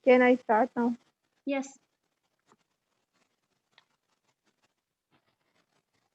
Can I start now? Yes.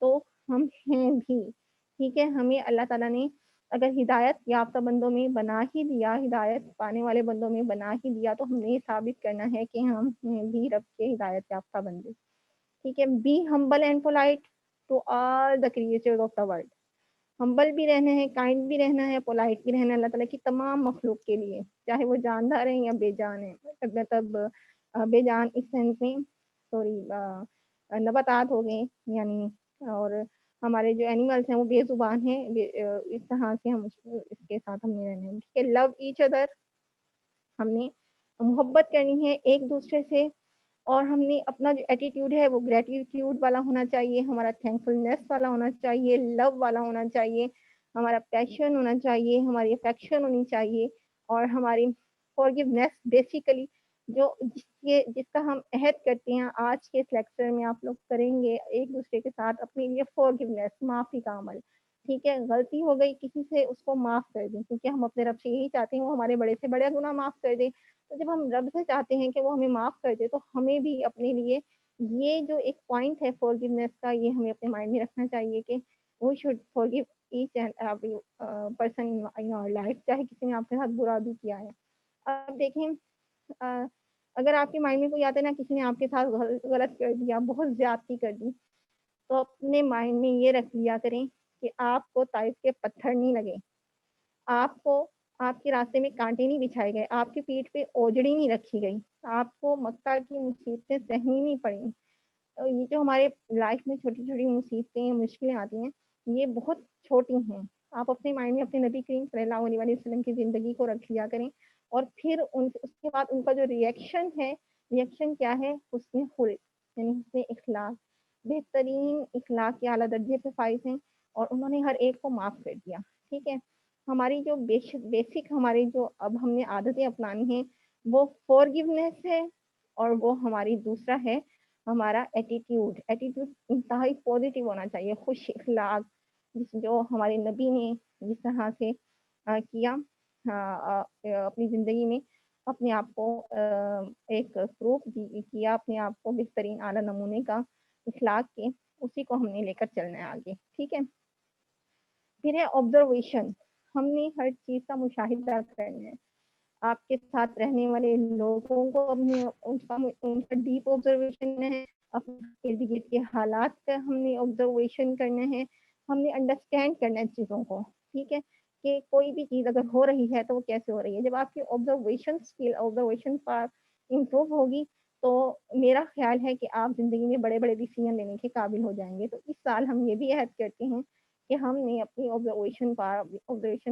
تو ہم ہیں بھی، ٹھیک ہے؟ ہمیں اللہ تعالیٰ نے اگر ہدایت یافتہ بندوں میں بنا ہی دیا، ہدایت پانے والے بندوں میں بنا ہی دیا، تو ہم نے یہ ثابت کرنا ہے کہ ہم ہیں بھی رب کے ہدایت یافتہ بندے، ٹھیک ہے؟ Be humble and polite to all the creatures of the world. Humble بھی رہنا ہے، کائنڈ بھی رہنا ہے، پولائٹ بھی رہنا ہے اللہ تعالیٰ کی تمام مخلوق کے لیے، چاہے وہ جاندار ہیں یا بے جان ہیں. مطلب بے جان اس سینس میں، سوری، نباتات ہو گئے یعنی، اور ہمارے جو اینیملس ہیں وہ بے زبان ہیں، اس طرح سے ہم اس کے ساتھ ہم نے رہنا ہے. ٹھیک ہے؟ لو ایچ ادر، ہم نے محبت کرنی ہے ایک دوسرے سے، اور ہم نے اپنا جو ایٹیٹیوڈ ہے وہ گریٹیٹیوڈ والا ہونا چاہیے، ہمارا تھینکفلنیس والا ہونا چاہیے، لو والا ہونا چاہیے، ہمارا پیشن ہونا چاہیے، ہماری افیکشن ہونی چاہیے، اور ہماری فورگیونیس بیسیکلی جس کا ہم عہد کرتے ہیں آج کے اس لیکچر میں آپ لوگ کریں گے ایک دوسرے کے ساتھ اپنے لیے فورگیونیس، معافی کا عمل. ٹھیک ہے؟ غلطی ہو گئی کسی سے، اس کو معاف کر دیں، کیونکہ ہم اپنے رب سے یہی چاہتے ہیں وہ ہمارے بڑے سے بڑے گناہ معاف کر دیں. تو جب ہم رب سے چاہتے ہیں کہ وہ ہمیں معاف کر دے، تو ہمیں بھی اپنے لیے یہ جو ایک پوائنٹ ہے فورگیونیس کا، یہ ہمیں اپنے مائنڈ میں رکھنا چاہیے کہ we should forgive each and every person in our life, چاہے کسی نے آپ کے ساتھ برا بھی کیا ہے. اب دیکھیں، اگر آپ کے مائنڈ میں کوئی آتا ہے نا کسی نے آپ کے ساتھ غلط کر دیا، بہت زیادتی کر دی، تو اپنے مائنڈ میں یہ رکھ لیا کریں کہ آپ کو طائف کے پتھر نہیں لگے، آپ کو آپ کے راستے میں کانٹے نہیں بچھائے گئے، آپ کی پیٹھ پہ اوجڑی نہیں رکھی گئی، آپ کو مکہ کی مصیبتیں سہنی نہیں پڑیں. یہ جو ہمارے لائف میں چھوٹی چھوٹی مصیبتیں مشکلیں آتی ہیں، یہ بہت چھوٹی ہیں. آپ اپنے مائنڈ میں اپنے نبی کریم صلی اللہ علیہ وسلم کی زندگی کو رکھ لیا کریں، اور پھر اس کے بعد ان کا جو ریئیکشن کیا ہے، حسن خلق یعنی حسن اخلاق، بہترین اخلاق کے اعلیٰ درجے پہ فائز ہیں، اور انہوں نے ہر ایک کو معاف کر دیا. ٹھیک ہے؟ ہماری جو بیسک ہماری جو اب ہم نے عادتیں اپنانی ہیں وہ فورگیونیس ہے، اور وہ ہماری دوسرا ہے ہمارا ایٹیٹیوڈ انتہائی پازیٹیو ہونا چاہیے، خوش اخلاق، جو ہمارے نبی نے جس طرح سے کیا اپنی زندگی میں، اپنے آپ کو ایک پروف کیا اپنے آپ کو بہترین اعلیٰ نمونے کا اخلاق کے، اسی کو ہم نے لے کر چلنا ہے آگے. ٹھیک ہے؟ پھر ہے آبزرویشن، ہم نے ہر چیز کا مشاہدہ کرنا ہے، آپ کے ساتھ رہنے والے لوگوں کو ان کا ڈیپ آبزرویشن ہے، اپنے ارد گرد کے حالات کا ہم نے آبزرویشن کرنا ہے، ہم نے انڈرسٹینڈ کرنا ہے چیزوں کو. ٹھیک ہے؟ کہ کوئی بھی چیز اگر ہو رہی ہے تو وہ کیسے ہو رہی ہے. جب آپ کی آبزرویشن پر امپروو ہوگی تو میرا خیال ہے کہ آپ زندگی میں بڑے بڑے ڈیسیژن لینے کے قابل ہو جائیں گے. تو اس سال ہم یہ بھی عہد کرتے ہیں کہ ہم نے اپنی آبزرویشن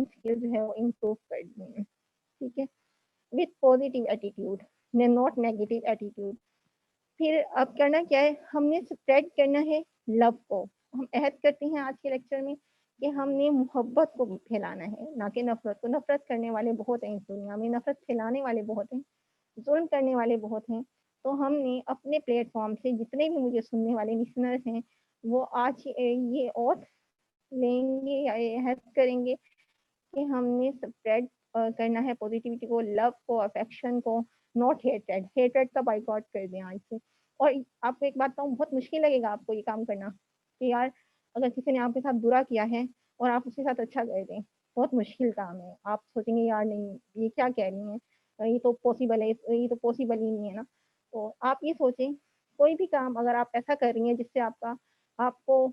اسکل جو ہے وہ امپروو کر دی ہے. ٹھیک ہے؟ With positive attitude, not negative attitude. پھر اب کرنا کیا ہے، ہم نے اسپریڈ کرنا ہے لو کو. ہم عہد کرتے ہیں آج کے لیکچر میں کہ ہم نے محبت کو پھیلانا ہے، نہ کہ نفرت کو. نفرت کرنے والے بہت ہیں اس دنیا میں، نفرت پھیلانے والے بہت ہیں، ظلم کرنے والے بہت ہیں. تو ہم نے اپنے پلیٹ فارم سے جتنے بھی مجھے سننے والے لسنرز ہیں وہ آج یہ اوتھ لیں گے یا عہد کریں گے کہ ہم نے اسپریڈ کرنا ہے پوزیٹیوٹی کو، لو کو، افیکشن کو، ناٹ ہیٹریڈ کا بائیکاٹ کر دیں آج سے. اور آپ کو ایک بات بتاؤں، بہت مشکل لگے گا آپ کو یہ کام کرنا کہ یار اگر کسی نے آپ کے ساتھ برا کیا ہے اور آپ اس کے ساتھ اچھا کر دیں، بہت مشکل کام ہے. آپ سوچیں گے یار نہیں یہ کیا کہہ رہی ہیں، یہ تو پاسبل ہے، یہ تو پاسبل ہی نہیں ہے نا. تو آپ یہ سوچیں کوئی بھی کام اگر آپ ایسا کر رہی ہیں جس سے آپ کو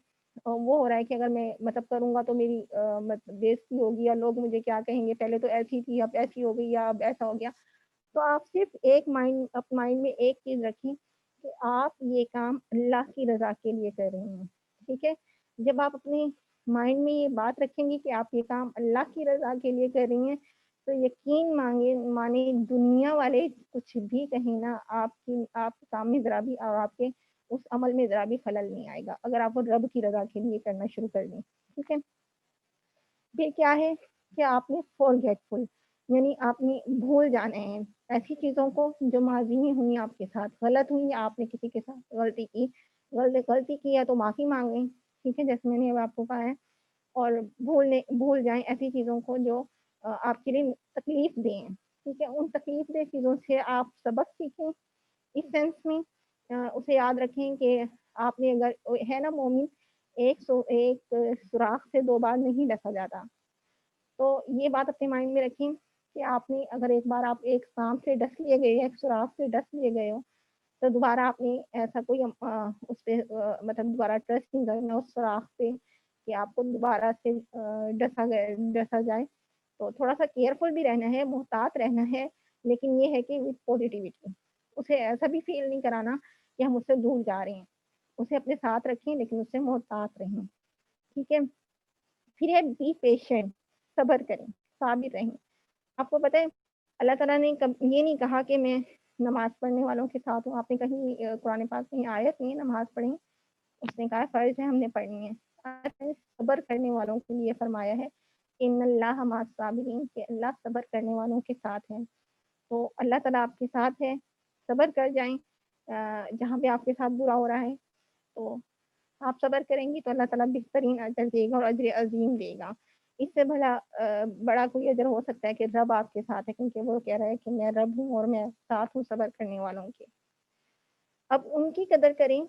وہ ہو رہا ہے کہ اگر میں مطلب کروں گا تو میری بےزتی ہوگی یا لوگ مجھے کیا کہیں گے، پہلے تو ایسی تھی اب ایسی ہو گئی یا اب ایسا ہو گیا. تو آپ صرف ایک مائنڈ میں ایک چیز رکھیں کہ آپ یہ کام اللہ کی رضا کے لیے کر رہے ہیں. ٹھیک ہے؟ جب آپ اپنے مائنڈ میں یہ بات رکھیں گے کہ آپ یہ کام اللہ کی رضا کے لیے کر رہی ہیں، تو یقین مانے دنیا والے کچھ بھی کہیں نا، آپ کے کام میں ذرا بھی اور آپ کے اس عمل میں ذرا بھی خلل نہیں آئے گا اگر آپ رب کی رضا کے لیے کرنا شروع کر دیں. ٹھیک ہے؟ پھر کیا ہے کہ آپ نے فورگیٹفل یعنی آپ نے بھول جانا ہے ایسی چیزوں کو جو ماضی میں ہوئی آپ کے ساتھ، غلط ہوئی یا آپ نے کسی کے ساتھ غلطی کی ہے تو معافی مانگیں. ٹھیک ہے؟ جیسے میں نے اب آپ کو کہا ہے. اور بھول جائیں ایسی چیزوں کو جو آپ کے لیے تکلیف دیں. ٹھیک ہے؟ ان تکلیف دہ چیزوں سے آپ سبق سیکھیں. اس سینس میں اسے یاد رکھیں کہ آپ نے اگر ہے نا مومن ایک سوراخ سے 2 بار نہیں ڈسا جاتا۔ تو یہ بات اپنے مائنڈ میں رکھیں کہ آپ نے اگر ایک بار آپ ایک سانپ سے ڈس لیے گئے، ایک سوراخ سے ڈس لیے گئے ہو، تو دوبارہ آپ نے ایسا کوئی اس پہ مطلب دوبارہ ٹرسٹ نہیں کرنا اس سوراخ پہ کہ آپ کو دوبارہ سے ڈسا جائے۔ تو تھوڑا سا کیئرفل بھی رہنا ہے، محتاط رہنا ہے، لیکن یہ ہے کہ وتھ پازیٹیوٹی اسے ایسا بھی فیل نہیں کرانا کہ ہم اس سے دور جا رہے ہیں، اسے اپنے ساتھ رکھیں لیکن اس سے محتاط رہیں، ٹھیک ہے۔ پھر ہے بی پیشنٹ، صبر کریں، صابر رہیں۔ آپ کو پتہ ہے اللہ تعالیٰ نے یہ نہیں کہا کہ میں نماز پڑھنے والوں کے ساتھ ہوں۔ آپ نے کہیں قرآن پاک میں آیت نہیں نماز پڑھیں، اس نے کہا فرض ہے ہم نے پڑھنی ہے۔ صبر کرنے والوں کے لیے فرمایا ہے ان اللہ مع الصابرین، کہ اللہ صبر کرنے والوں کے ساتھ ہے۔ تو اللہ تعالیٰ آپ کے ساتھ ہے، صبر کر جائیں۔ جہاں پہ آپ کے ساتھ برا ہو رہا ہے تو آپ صبر کریں گی تو اللہ تعالیٰ بہترین اجر دے گا اور اجر عظیم دے گا۔ اس سے بڑا کوئی اجر ہو سکتا ہے کہ رب آپ کے ساتھ ہے، کیونکہ وہ کہہ رہا ہے کہ میں رب ہوں اور میں ساتھ ہوں صبر کرنے والوں کے۔ اب ان کی قدر کریں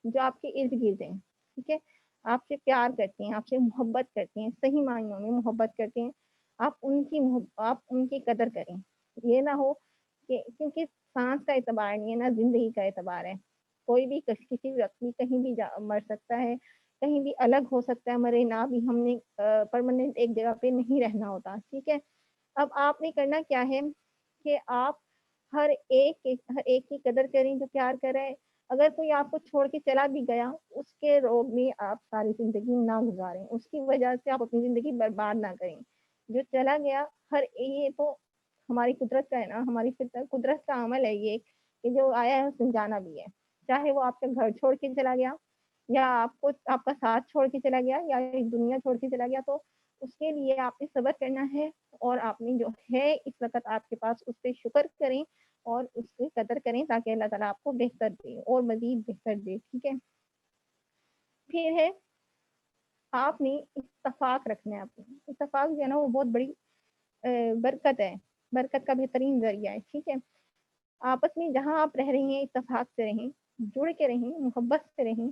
جو آپ کے ارد گرد ہیں، ٹھیک ہے، آپ سے پیار کرتے ہیں، آپ سے محبت کرتے ہیں، صحیح معنیوں میں محبت کرتے ہیں، آپ ان کی قدر کریں۔ یہ نہ ہو کہ کیونکہ سانس کا اعتبار نہیں ہے نہ زندگی کا اعتبار ہے، کوئی بھی کسی وقت بھی کہیں بھی مر سکتا ہے، کہیں بھی الگ ہو سکتا ہے، مرے نہ بھی، ہم نے پرماننٹ ایک جگہ پہ نہیں رہنا ہوتا، ٹھیک ہے۔ اب آپ نے کرنا کیا ہے کہ آپ ہر ایک کی قدر کریں جو پیار کرے۔ اگر کوئی آپ کو چھوڑ کے چلا بھی گیا، اس کے روب میں آپ ساری زندگی نہ گزاریں، اس کی وجہ سے آپ اپنی زندگی برباد نہ کریں۔ جو چلا گیا یہ تو ہماری قدرت کا ہے نا، ہماری قدرت کا عمل ہے یہ کہ جو آیا ہے اس نے جانا بھی ہے، چاہے وہ آپ کا گھر چھوڑ کے چلا گیا یا آپ کا ساتھ چھوڑ کے چلا گیا یا دنیا چھوڑ کے چلا گیا، تو اس کے لیے آپ نے صبر کرنا ہے، اور آپ نے جو ہے اس وقت آپ کے پاس اس پہ شکر کریں اور اس کی قدر کریں تاکہ اللہ تعالیٰ آپ کو بہتر دے اور مزید بہتر دے، ٹھیک ہے۔ پھر ہے آپ نے اتفاق رکھنا ہے، اتفاق جو ہے نا وہ بہت بڑی برکت ہے، برکت کا بہترین ذریعہ ہے، ٹھیک ہے۔ آپس میں جہاں آپ رہ رہی ہیں اتفاق سے رہیں، جڑ کے رہیں، محبت سے رہیں،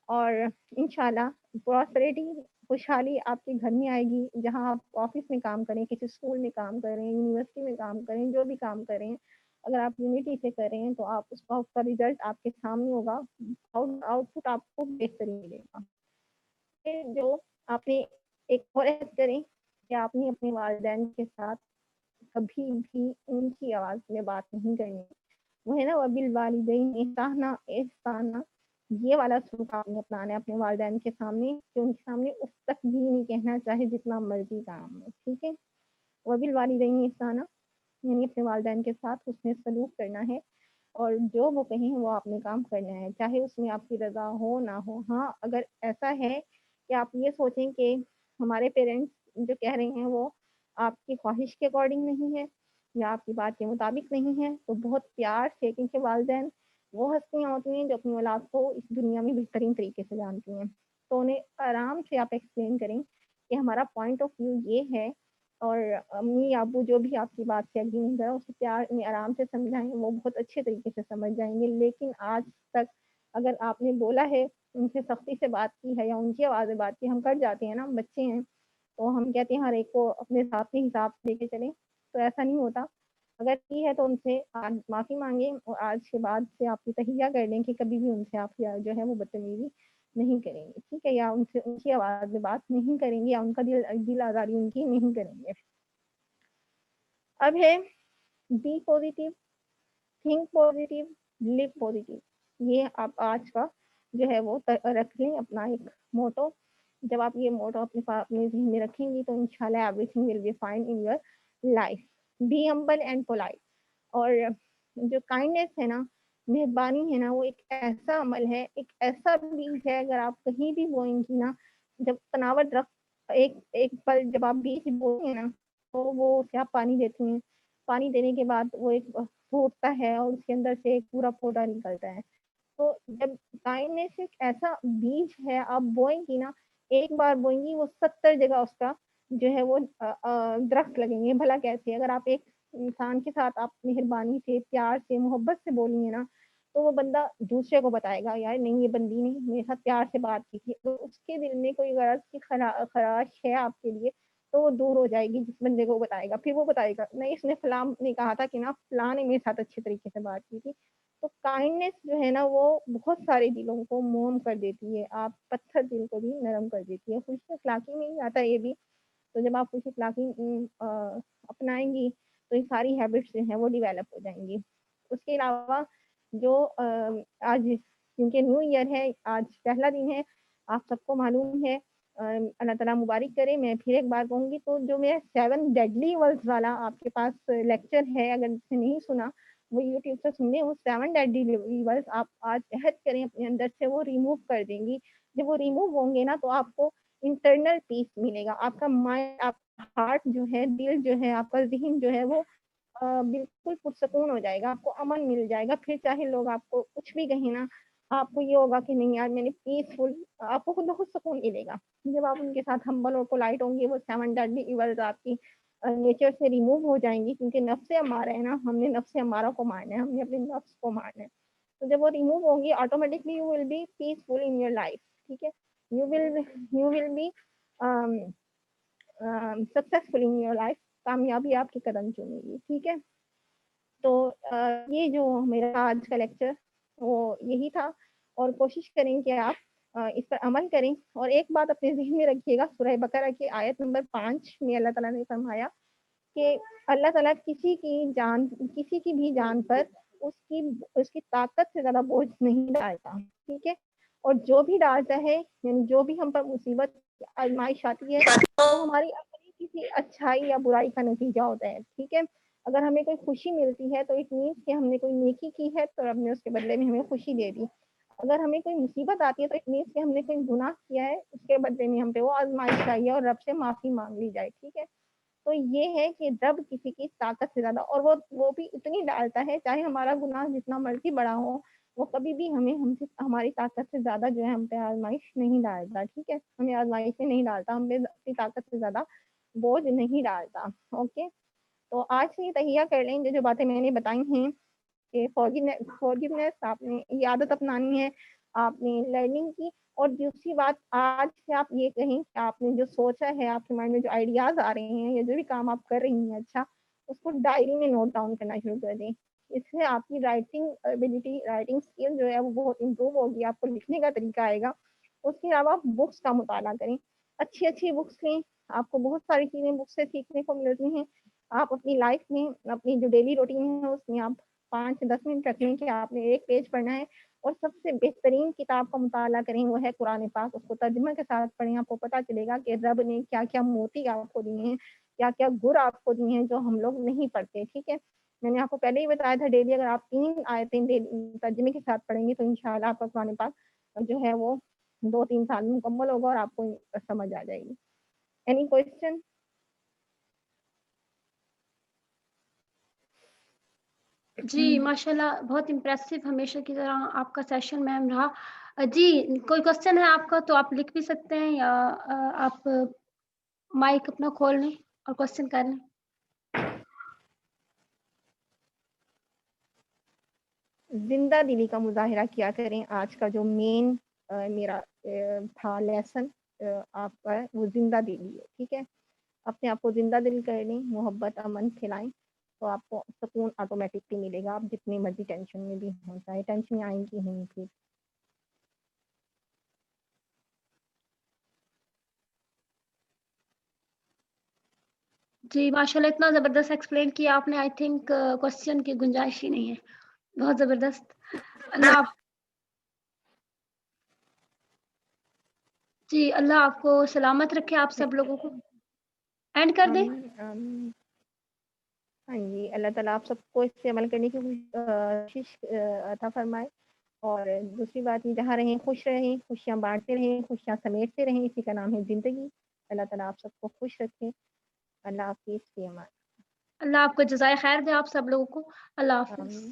اور انشاءاللہ پراسپریٹی، خوشحالی آپ کے گھر میں آئے گی۔ جہاں آپ آفس میں کام کریں، کسی اسکول میں کام کریں، یونیورسٹی میں کام کریں، جو بھی کام کریں، اگر آپ یونٹی سے کریں تو آپ اس کا رزلٹ آپ کے سامنے ہوگا، آؤٹ پٹ آپ کو بہترین ملے گا۔ جو آپ نے ایک اور عہد کریں کہ آپ نے اپنے والدین کے ساتھ کبھی بھی ان کی آواز میں بات نہیں کرنی، وہ ہے نا وبالوالدین احسانا، احسانا، یہ والا سلوک آپ نے اپنانا ہے اپنے والدین کے سامنے، کہ ان کے سامنے اس تک بھی نہیں کہنا چاہے جتنا مرضی کام ہے، ٹھیک ہے۔ وبالوالدین احسانا یعنی اپنے والدین کے ساتھ حسن سلوک کرنا ہے، اور جو وہ کہیں وہ آپ نے کام کرنا ہے، چاہے اس میں آپ کی رضا ہو نہ ہو۔ ہاں اگر ایسا ہے کہ آپ یہ سوچیں کہ ہمارے پیرنٹس جو کہہ رہے ہیں وہ آپ کی خواہش کے اکارڈنگ نہیں ہے یا آپ کی بات کے مطابق نہیں ہے، تو بہت پیار سے، کیونکہ والدین وہ ہستیاں ہوتی ہیں جو اپنی اولاد کو اس دنیا میں بہترین طریقے سے جانتی ہیں، تو انہیں آرام سے آپ ایکسپلین کریں کہ ہمارا پوائنٹ آف ویو یہ ہے، اور امی ابو جو بھی آپ کی بات سے ایگری نہیں کرا اسے پیار میں آرام سے سمجھائیں، وہ بہت اچھے طریقے سے سمجھ جائیں گے۔ لیکن آج تک اگر آپ نے بولا ہے، ان سے سختی سے بات کی ہے یا ان کی آواز میں بات کی، ہم کر جاتے ہیں نا، بچے ہیں تو ہم کہتے ہیں ہر ایک کو اپنے ساتھ میں حساب لے کے چلیں، تو ایسا نہیں ہوتا۔ اگر کی ہے تو ان سے آج معافی مانگیں، اور آج کے بعد سے آپ کی تہیہ کر لیں کہ کبھی بھی ان سے آپ جو ہے وہ بدتمیزی نہیں کریں گے، ٹھیک ہے، یا ان سے ان کی آواز میں بات نہیں کریں گے، یا ان کا دل آزاری ان کی نہیں کریں گے۔ اب ہے be positive, think positive, live positive. یہ آپ آج کا جو ہے وہ رکھ لیں اپنا ایک موٹو۔ جب آپ یہ موٹو اپنے ذہن میں رکھیں گی تو انشاءاللہ everything will be fine in your life. Be humble and polite. اور جو کائنڈنیس ہے نا، مہربانی ہے نا، وہ ایک ایسا عمل ہے، ایک ایسا بیج ہے، اگر آپ کہیں بھی بوئیں گی نا، جب تناور درخت ایک پل جب آپ بیج بوئیں گے نا تو وہ اسے آپ پانی دیتی ہیں، پانی دینے کے بعد وہ ایک پھوٹتا ہے اور اس کے اندر سے ایک پورا پودا نکلتا ہے۔ تو جب کائنڈنیس ایک ایسا بیج ہے، آپ بوئیں گی نا، ایک بار بوئیں گی وہ 70 جگہ اس کا جو ہے وہ درخت لگیں گے۔ بھلا کیسے؟ اگر آپ ایک انسان کے ساتھ آپ مہربانی سے، پیار سے، محبت سے بولیں گے نا، تو وہ بندہ دوسرے کو بتائے گا یار نہیں یہ بندی نے میرے ساتھ پیار سے بات کی تھی، تو اس کے دل میں کوئی غرض کی خراش ہے آپ کے لیے تو وہ دور ہو جائے گی جس بندے کو بتائے گا. پھر وہ بتائے گا نہیں اس نے فلاں نے کہا تھا کہ نا فلاں نے میرے ساتھ اچھے طریقے سے بات کی تھی. تو کائنڈنیس جو ہے نا وہ بہت سارے دلوں کو موم کر دیتی ہے، آپ پتھر دل کو بھی نرم کر دیتی ہے. خوش اخلاقی میں ہی آتا ہے یہ بھی. تو جب آپ خوش اخلاقی اپنائیں گی تو یہ ساری ہیبٹس جو ہیں وہ ڈیولپ ہو جائیں گی. اس کے علاوہ جو آج کیونکہ نیو ایئر ہے، آج پہلا دن ہے، آپ سب کو معلوم ہے، اللہ تعالیٰ مبارک کرے. میں پھر ایک بار کہوں گی تو جو میرا 7 ڈیڈلی ورڈز والا آپ کے پاس لیکچر ہے، اگر جس نے نہیں سنا وہ یوٹیوب سے سن لیں. وہ 7 ڈیڈلی ورڈز آپ آج عہد کریں اپنے اندر سے وہ ریموو کر دیں گی. جب وہ ریموو ہوں گے نا تو آپ کو انٹرنل پیس ملے گا. آپ کا مائنڈ، آپ کا ہارٹ جو ہے، دل جو ہے، آپ کا ذہن جو ہے وہ بالکل پرسکون ہو جائے گا. آپ کو امن مل جائے گا. پھر چاہے لوگ آپ کو کچھ بھی کہیں نا، آپ کو یہ ہوگا کہ نہیں یار میں نے پیسفل، آپ کو خود بہت سکون ملے گا. جب آپ ان کے ساتھ ہمبل اور پولائٹ ہوں گے وہ 7 ڈیڈلی ایولز آپ کی نیچر سے ریموو ہو جائیں گی. کیونکہ نفس ہمارا ہے نا، ہم نے نفس ہمارا کو مارنا ہے، ہم نے اپنے نفس کو مارنا ہے. تو جب وہ ریموو ہوں گی automatically you will be peaceful in your life. ٹھیک ہے، you will be successful in your life. کامیابی آپ کے قدم چومے گی. ٹھیک ہے، تو یہ جو میرا آج کا لیکچر وہ یہی تھا. اور کوشش کریں کہ آپ اس پر عمل کریں. اور ایک بات اپنے ذہن میں رکھیے گا، سورہ بقرہ کی آیت نمبر 5 میں اللہ تعالیٰ نے فرمایا کہ اللہ تعالیٰ کسی کی بھی جان پر اس کی طاقت سے زیادہ بوجھ نہیں ڈالتا. ٹھیک ہے، اور جو بھی ڈالتا ہے یعنی جو بھی ہم پر مصیبت آزمائش آتی ہے وہ ہماری اپنی کسی اچھائی یا برائی کا نتیجہ ہوتا ہے. ٹھیک ہے، اگر ہمیں کوئی خوشی ملتی ہے تو اٹ مینس کہ ہم نے کوئی نیکی کی ہے تو رب نے اس کے بدلے میں ہمیں خوشی دے دی. اگر ہمیں کوئی مصیبت آتی ہے تو اٹ مینس کہ ہم نے کوئی گناہ کیا ہے، اس کے بدلے میں ہم پہ وہ آزمائش چاہیے اور رب سے معافی مانگ لی جائے. ٹھیک ہے، تو یہ ہے کہ رب کسی کی طاقت سے زیادہ، اور وہ بھی اتنی ڈالتا ہے چاہے ہمارا گناہ جتنا مرضی بڑا ہو، وہ کبھی بھی ہمیں سے ہماری طاقت سے زیادہ جو ہے ہم پہ آزمائش نہیں ڈالتا. ٹھیک ہے، ہمیں آزمائش میں نہیں ڈالتا، ہم پہ اپنی طاقت سے زیادہ بوجھ نہیں ڈالتا. اوکے، تو آج سے یہ تہیہ کر لیں جو باتیں میں نے بتائی ہیں کہ فورگیونیس آپ نے یہ عادت اپنانی ہے، آپ نے لرننگ کی. اور دوسری بات آج سے آپ یہ کہیں کہ آپ نے جو سوچا ہے، آپ کے مائنڈ میں جو آئیڈیاز آ رہے ہیں یا جو بھی کام آپ کر رہی ہیں اچھا، اس کو ڈائری میں نوٹ ڈاؤن کرنا شروع کر دیں. اس سے آپ کی رائٹنگ ایبلٹی، رائٹنگ اسکل جو ہے وہ بہت امپروو ہوگی. آپ کو لکھنے کا طریقہ آئے گا. اس کے علاوہ آپ بکس کا مطالعہ کریں، اچھی بکس لیں. آپ کو بہت ساری چیزیں بکس سے سیکھنے کو ملتی ہیں. آپ اپنی لائف میں اپنی جو ڈیلی روٹین ہے اس میں آپ 5-10 منٹ رکھیں کہ آپ نے ایک پیج پڑھنا ہے. اور سب سے بہترین کتاب کا مطالعہ کریں وہ ہے قرآن پاک. اس کو ترجمہ کے ساتھ پڑھیں، آپ کو پتہ چلے گا کہ رب نے کیا کیا موتی آپ کو دیے ہیں، کیا کیا گر آپ کو دیے ہیں جو ہم لوگ نہیں پڑھتے. ٹھیک ہے، میں نے آپ کو پہلے ہی بتایا تھا ڈیلی اگر آپ 3 آیتیں ترجمے کے ساتھ پڑھیں گے تو انشاءاللہ آپ کا قرآن پاک جو ہے وہ 2-3 سال میں مکمل ہوگا اور آپ کو سمجھ آ جائے گی. Any question? جی ماشاءاللہ بہت امپریسو ہمیشہ کی طرح آپ کا سیشن میم رہا. جی کوئی کوشچن ہے آپ کا تو آپ لکھ بھی سکتے ہیں یا آپ مائک اپنا کھول لیں اور کوشچن کر لیں. زندہ دلی کا مظاہرہ کیا کریں. آج کا جو مین میرا تھا لیسن آپ کا وہ زندہ دلی ہے. ٹھیک ہے، اپنے آپ کو زندہ دل کر لیں، محبت امن کھلائیں تو آپ کو سکون آٹومیٹکلی ملے گا. آپ جتنی مرضی ٹینشن میں بھی ہو جائے، ٹینشن آئیں گی نہیں. پھر جی ماشاءاللہ اتنا زبردست ایکسپلین کیا آپ نے. آئی تھنک کوشچن کی گنجائش ہی نہیں ہے. بہت زبردست. اللہ جی اللہ آپ کو سلامت رکھے. آپ سب لوگوں کو اینڈ کر دیں. ہاں جی، اللہ تعالیٰ آپ سب کو اس سے عمل کرنے کی کوشش عطا فرمائے. اور دوسری بات یہ جہاں رہیں خوش رہیں، خوشیاں بانٹتے رہیں، خوشیاں سمیٹتے رہیں. اسی کا نام ہے زندگی. اللہ تعالیٰ آپ سب کو خوش رکھے. اللہ حافظ. فی امان. اللہ آپ کو جزائے خیر دے آپ سب لوگوں کو. اللہ حافظ.